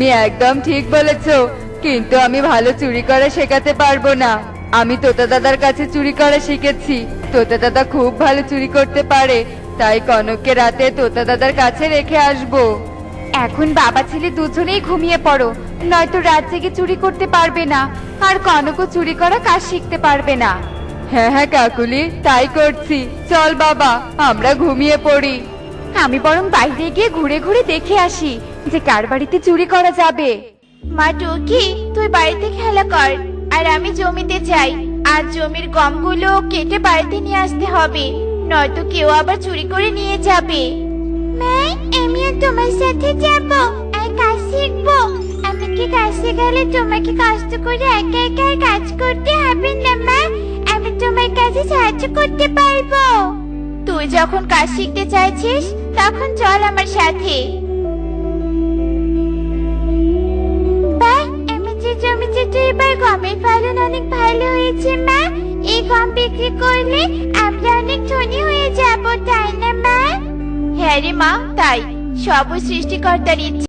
তুমি একদম ঠিক বলেছো, কিন্তু আমি ভালো চুরি করা শেখাতে পারবো না। আমি তোতা দাদার কাছে চুরি করা শিখেছি। তোতা দাদা খুব ভালো চুরি করতে পারে, তাই কনককে রাতে তোতা দাদার কাছে রেখে আসবো। এখন বাবা ছেলে দুজনেই ঘুমিয়ে পড়ো, নয়তো রাত জেগে চুরি করতে পারবে না, আর কনকও চুরি করা কাজ শিখতে পারবে না। হ্যাঁ হ্যাঁ কাকুলি, তাই করছি। চল বাবা, আমরা ঘুমিয়ে পড়ি। আমি বরং বাইরে গিয়ে ঘুরে ঘুরে দেখে আসি যে কার বাড়িতে চুরি করা যাবে। মা টুকি, তুই বাড়িতে খেলা কর, আর আমি জমিতে যাই। আর জমির গমগুলো কেটে বাড়িতে নিয়ে আসতে হবে, নয়তো কেউ আবার চুরি করে নিয়ে যাবে। মা, আমিও তোমার সাথে যাব আর কাজ শিখবো। আমাকে কাজ শেখালে তোমাকে কষ্ট করে একা একা আর কাজ করতে হবে না মা। আমি তোমার কাছে সাহায্য করতে পারবো। তুই যখন কাজ শিখতে চাইছিস, তখন চল আমার সাথে। বাহ, আমি যে জমিতে তো এবার গমের ফলন অনেক ভালো হয়েছে মা। এই গম বিক্রি করলে আমরা অনেক ধনী হয়ে যাব, তাই না মা? হ্যাঁ রে মা, তাই। সব সৃষ্টিকর্তার ইচ্ছে।